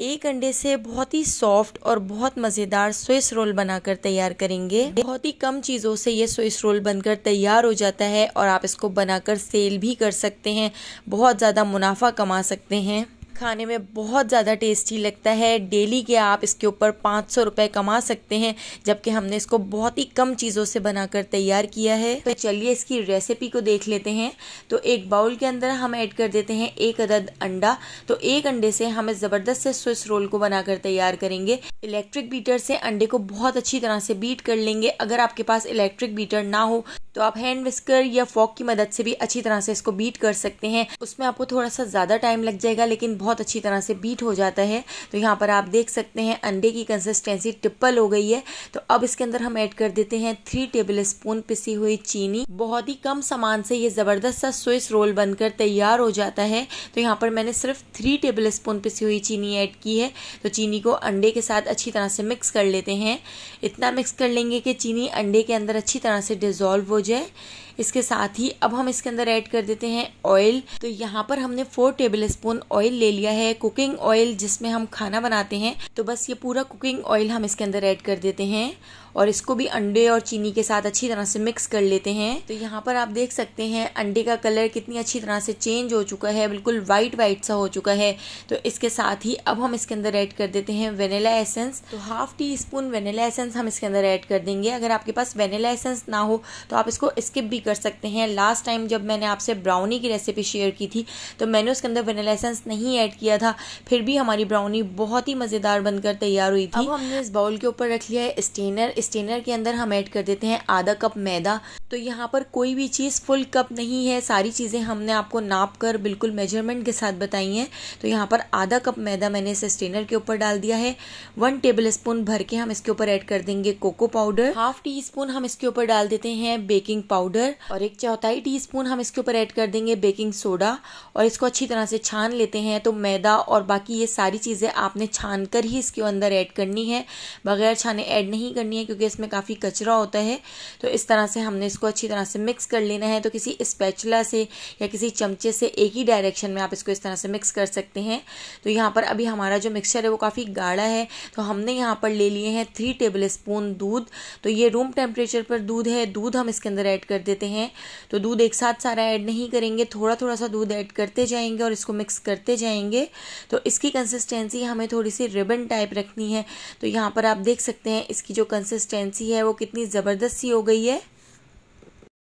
एक अंडे से बहुत ही सॉफ्ट और बहुत मज़ेदार स्विस रोल बनाकर तैयार करेंगे। बहुत ही कम चीज़ों से ये स्विस रोल बनकर तैयार हो जाता है और आप इसको बनाकर सेल भी कर सकते हैं, बहुत ज़्यादा मुनाफा कमा सकते हैं। खाने में बहुत ज़्यादा टेस्टी लगता है। डेली के आप इसके ऊपर 500 रुपये कमा सकते हैं, जबकि हमने इसको बहुत ही कम चीज़ों से बनाकर तैयार किया है। तो चलिए इसकी रेसिपी को देख लेते हैं। तो एक बाउल के अंदर हम ऐड कर देते हैं 1 अदद अंडा। तो एक अंडे से हम इस ज़बरदस्त से स्विस रोल को बनाकर तैयार करेंगे। इलेक्ट्रिक बीटर से अंडे को बहुत अच्छी तरह से बीट कर लेंगे। अगर आपके पास इलेक्ट्रिक बीटर ना हो तो आप हैंड विस्कर या फॉक की मदद से भी अच्छी तरह से इसको बीट कर सकते हैं। उसमें आपको थोड़ा सा ज़्यादा टाइम लग जाएगा, लेकिन बहुत अच्छी तरह से बीट हो जाता है। तो यहाँ पर आप देख सकते हैं अंडे की कंसिस्टेंसी टिप्पल हो गई है। तो अब इसके अंदर हम ऐड कर देते हैं 3 टेबल स्पून पिसी हुई चीनी। बहुत ही कम सामान से ये ज़बरदस्त सा स्विस रोल बनकर तैयार हो जाता है। तो यहाँ पर मैंने सिर्फ 3 टेबल स्पून पिसी हुई चीनी ऐड की है। तो चीनी को अंडे के साथ अच्छी तरह से मिक्स कर लेते हैं। इतना मिक्स कर लेंगे कि चीनी अंडे के अंदर अच्छी तरह से डिज़ोल्व हो जाए। इसके साथ ही अब हम इसके अंदर ऐड कर देते हैं ऑयल। तो यहाँ पर हमने 4 टेबल स्पून ऑयल ले लिया है, कुकिंग ऑयल जिसमें हम खाना बनाते हैं। तो बस ये पूरा कुकिंग ऑयल हम इसके अंदर ऐड कर देते हैं और इसको भी अंडे और चीनी के साथ अच्छी तरह से मिक्स कर लेते हैं। तो यहाँ पर आप देख सकते हैं अंडे का कलर कितनी अच्छी तरह से चेंज हो चुका है, बिल्कुल वाइट वाइट सा हो चुका है। तो इसके साथ ही अब हम इसके अंदर ऐड कर देते हैं वेनिला एसेंस। तो 1/2 टीस्पून वेनिला एसेंस हम इसके अंदर ऐड कर देंगे। अगर आपके पास वेनिला एसेंस ना हो तो आप इसको स्किप भी कर सकते हैं। लास्ट टाइम जब मैंने आपसे ब्राउनी की रेसिपी शेयर की थी तो मैंने उसके अंदर वेनिला एसेंस नहीं ऐड किया था, फिर भी हमारी ब्राउनी बहुत ही मज़ेदार बनकर तैयार हुई थी। अब हमने इस बाउल के ऊपर रख लिया है स्टेनर। स्टेनर के अंदर हम ऐड कर देते हैं आधा कप मैदा। तो यहाँ पर कोई भी चीज़ फुल कप नहीं है, सारी चीज़ें हमने आपको नाप कर बिल्कुल मेजरमेंट के साथ बताई हैं। तो यहाँ पर आधा कप मैदा मैंने इस स्टेनर के ऊपर डाल दिया है। 1 टेबल स्पून भर के हम इसके ऊपर ऐड कर देंगे कोको पाउडर। 1/2 टीस्पून हम इसके ऊपर डाल देते हैं बेकिंग पाउडर और 1/4 टीस्पून हम इसके ऊपर ऐड कर देंगे बेकिंग सोडा और इसको अच्छी तरह से छान लेते हैं। तो मैदा और बाकी ये सारी चीज़ें आपने छान कर ही इसके अंदर ऐड करनी है, बगैर छाने ऐड नहीं करनी है, क्योंकि इसमें काफ़ी कचरा होता है। तो इस तरह से हमने इसको अच्छी तरह से मिक्स कर लेना है। तो किसी स्पैचुला से या किसी चमचे से एक ही डायरेक्शन में आप इसको इस तरह से मिक्स कर सकते हैं। तो यहाँ पर अभी हमारा जो मिक्सचर है वो काफ़ी गाढ़ा है। तो हमने यहाँ पर ले लिए हैं 3 टेबल स्पून दूध। तो ये रूम टेम्परेचर पर दूध है, दूध हम इसके अंदर ऐड कर देते हैं। तो दूध एक साथ सारा ऐड नहीं करेंगे, थोड़ा थोड़ा सा दूध ऐड करते जाएंगे और इसको मिक्स करते जाएंगे। तो इसकी कंसिस्टेंसी हमें थोड़ी सी रिबन टाइप रखनी है। तो यहाँ पर आप देख सकते हैं इसकी जो कंसिस्टेंसी है वो कितनी ज़बरदस्त सी हो गई है।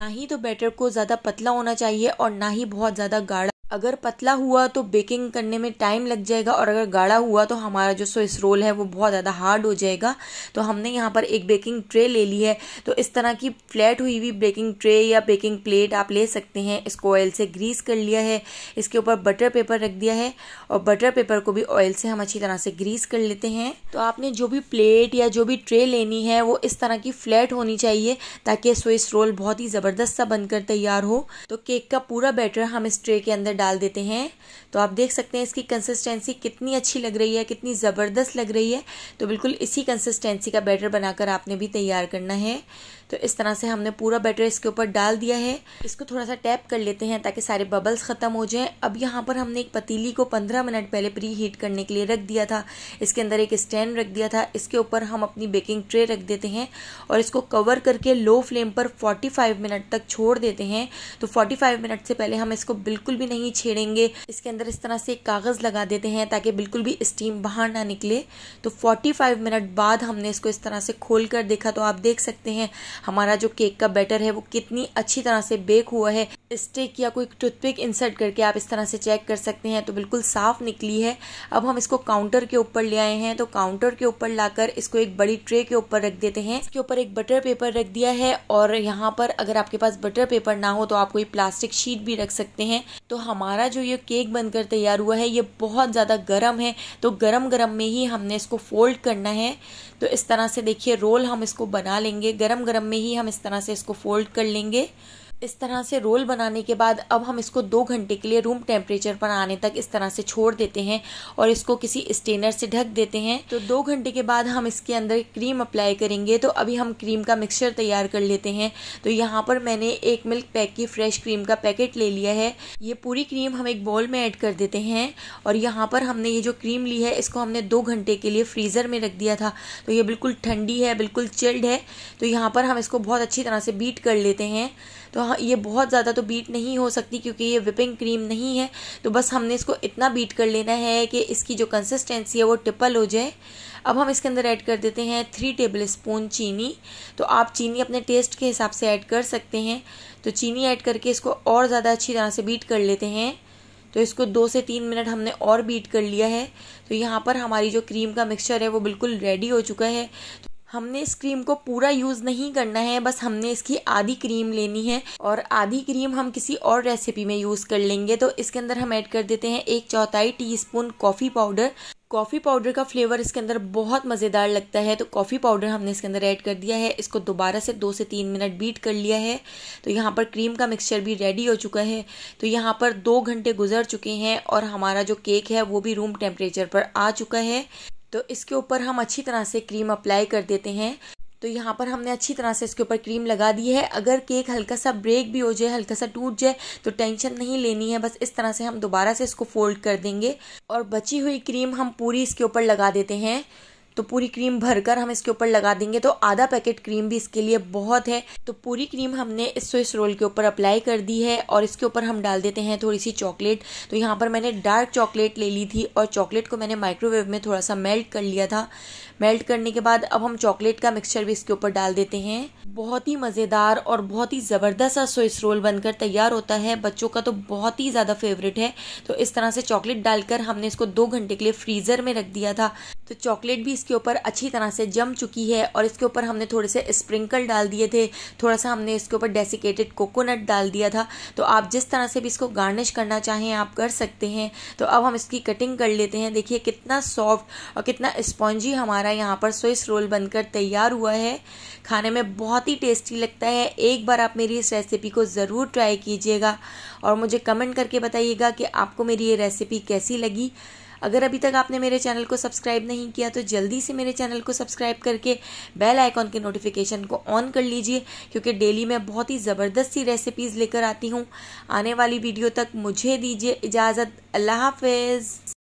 ना ही तो बैटर को ज़्यादा पतला होना चाहिए और ना ही बहुत ज़्यादा गाढ़ा। अगर पतला हुआ तो बेकिंग करने में टाइम लग जाएगा और अगर गाढ़ा हुआ तो हमारा जो स्विस रोल है वो बहुत ज़्यादा हार्ड हो जाएगा। तो हमने यहाँ पर एक बेकिंग ट्रे ले ली है। तो इस तरह की फ्लैट हुई हुई बेकिंग ट्रे या बेकिंग प्लेट आप ले सकते हैं। इसको ऑयल से ग्रीस कर लिया है, इसके ऊपर बटर पेपर रख दिया है और बटर पेपर को भी ऑयल से हम अच्छी तरह से ग्रीस कर लेते हैं। तो आपने जो भी प्लेट या जो भी ट्रे लेनी है वो इस तरह की फ्लैट होनी चाहिए, ताकि स्विस रोल बहुत ही ज़बरदस्त सा बनकर तैयार हो। तो केक का पूरा बैटर हम इस ट्रे के अंदर डाल देते हैं। तो आप देख सकते हैं इसकी कंसिस्टेंसी कितनी अच्छी लग रही है, कितनी ज़बरदस्त लग रही है। तो बिल्कुल इसी कंसिस्टेंसी का बैटर बनाकर आपने भी तैयार करना है। तो इस तरह से हमने पूरा बैटर इसके ऊपर डाल दिया है। इसको थोड़ा सा टैप कर लेते हैं ताकि सारे बबल्स ख़त्म हो जाएं। अब यहाँ पर हमने एक पतीली को 15 मिनट पहले प्री हीट करने के लिए रख दिया था। इसके अंदर एक स्टैंड रख दिया था। इसके ऊपर हम अपनी बेकिंग ट्रे रख देते हैं और इसको कवर करके लो फ्लेम पर 45 मिनट तक छोड़ देते हैं। तो 45 मिनट से पहले हम इसको बिल्कुल भी नहीं छेड़ेंगे। इसके अंदर इस तरह से कागज़ लगा देते हैं ताकि बिल्कुल भी स्टीम बाहर ना निकले। तो 45 मिनट बाद हमने इसको इस तरह से खोल कर देखा तो आप देख सकते हैं हमारा जो केक का बैटर है वो कितनी अच्छी तरह से बेक हुआ है। स्टिक या कोई टूथपिक इंसर्ट करके आप इस तरह से चेक कर सकते हैं। तो बिल्कुल साफ निकली है। अब हम इसको काउंटर के ऊपर ले आए हैं। तो काउंटर के ऊपर लाकर इसको एक बड़ी ट्रे के ऊपर रख देते हैं। इसके ऊपर एक बटर पेपर रख दिया है और यहाँ पर अगर आपके पास बटर पेपर ना हो तो आप कोई प्लास्टिक शीट भी रख सकते हैं। तो हमारा जो ये केक बनकर तैयार हुआ है ये बहुत ज़्यादा गर्म है। तो गरम गरम में ही हमने इसको फोल्ड करना है। तो इस तरह से देखिए रोल हम इसको बना लेंगे, गरम गरम में ही हम इस तरह से इसको फोल्ड कर लेंगे। इस तरह से रोल बनाने के बाद अब हम इसको 2 घंटे के लिए रूम टेम्परेचर पर आने तक इस तरह से छोड़ देते हैं और इसको किसी स्टेनर से ढक देते हैं। तो 2 घंटे के बाद हम इसके अंदर क्रीम अप्लाई करेंगे। तो अभी हम क्रीम का मिक्सचर तैयार कर लेते हैं। तो यहाँ पर मैंने एक मिल्क पैक की फ्रेश क्रीम का पैकेट ले लिया है। ये पूरी क्रीम हम एक बाउल में ऐड कर देते हैं और यहाँ पर हमने ये जो क्रीम ली है इसको हमने 2 घंटे के लिए फ्रीज़र में रख दिया था। तो ये बिल्कुल ठंडी है, बिल्कुल चिल्ड है। तो यहाँ पर हम इसको बहुत अच्छी तरह से बीट कर लेते हैं। तो हाँ, ये बहुत ज़्यादा तो बीट नहीं हो सकती क्योंकि ये विपिंग क्रीम नहीं है। तो बस हमने इसको इतना बीट कर लेना है कि इसकी जो कंसिस्टेंसी है वो टिपल हो जाए। अब हम इसके अंदर ऐड कर देते हैं 3 टेबल स्पून चीनी। तो आप चीनी अपने टेस्ट के हिसाब से ऐड कर सकते हैं। तो चीनी ऐड करके इसको और ज़्यादा अच्छी तरह से बीट कर लेते हैं। तो इसको 2 से 3 मिनट हमने और बीट कर लिया है। तो यहाँ पर हमारी जो क्रीम का मिक्सचर है वो बिल्कुल रेडी हो चुका है। हमने इस क्रीम को पूरा यूज़ नहीं करना है, बस हमने इसकी आधी क्रीम लेनी है और आधी क्रीम हम किसी और रेसिपी में यूज़ कर लेंगे। तो इसके अंदर हम ऐड कर देते हैं 1/4 teaspoon coffee powder. Coffee powder का फ्लेवर इसके अंदर बहुत मज़ेदार लगता है। तो कॉफ़ी पाउडर हमने इसके अंदर ऐड कर दिया है। इसको दोबारा से 2 से 3 मिनट बीट कर लिया है। तो यहाँ पर क्रीम का मिक्सचर भी रेडी हो चुका है। तो यहाँ पर 2 घंटे गुजर चुके हैं और हमारा जो केक है वो भी रूम टेम्परेचर पर आ चुका है। तो इसके ऊपर हम अच्छी तरह से क्रीम अप्लाई कर देते हैं। तो यहाँ पर हमने अच्छी तरह से इसके ऊपर क्रीम लगा दी है। अगर केक हल्का सा ब्रेक भी हो जाए, हल्का सा टूट जाए तो टेंशन नहीं लेनी है। बस इस तरह से हम दोबारा से इसको फोल्ड कर देंगे और बची हुई क्रीम हम पूरी इसके ऊपर लगा देते हैं। तो पूरी क्रीम भरकर हम इसके ऊपर लगा देंगे। तो आधा पैकेट क्रीम भी इसके लिए बहुत है। तो पूरी क्रीम हमने इस स्विस रोल के ऊपर अप्लाई कर दी है और इसके ऊपर हम डाल देते हैं थोड़ी सी चॉकलेट। तो यहाँ पर मैंने डार्क चॉकलेट ले ली थी और चॉकलेट को मैंने माइक्रोवेव में थोड़ा सा मेल्ट कर लिया था। मेल्ट करने के बाद अब हम चॉकलेट का मिक्सचर भी इसके ऊपर डाल देते हैं। बहुत ही मज़ेदार और बहुत ही ज़बरदस्त सा स्विस रोल बनकर तैयार होता है। बच्चों का तो बहुत ही ज़्यादा फेवरेट है। तो इस तरह से चॉकलेट डालकर हमने इसको 2 घंटे के लिए फ्रीज़र में रख दिया था। तो चॉकलेट भी इसके ऊपर अच्छी तरह से जम चुकी है और इसके ऊपर हमने थोड़े से स्प्रिंकल डाल दिए थे। थोड़ा सा हमने इसके ऊपर डेसिकेटेड कोकोनट डाल दिया था। तो आप जिस तरह से भी इसको गार्निश करना चाहें आप कर सकते हैं। तो अब हम इसकी कटिंग कर लेते हैं। देखिए कितना सॉफ्ट और कितना स्पॉन्जी हमारा यहाँ पर स्विस रोल बनकर तैयार हुआ है। खाने में बहुत ही टेस्टी लगता है। एक बार आप मेरी इस रेसिपी को ज़रूर ट्राई कीजिएगा और मुझे कमेंट करके बताइएगा कि आपको मेरी ये रेसिपी कैसी लगी। अगर अभी तक आपने मेरे चैनल को सब्सक्राइब नहीं किया तो जल्दी से मेरे चैनल को सब्सक्राइब करके बेल आइकॉन के नोटिफिकेशन को ऑन कर लीजिए, क्योंकि डेली मैं बहुत ही ज़बरदस्त सी रेसिपीज़ लेकर आती हूँ। आने वाली वीडियो तक मुझे दीजिए इजाज़त। अल्लाह हाफिज़।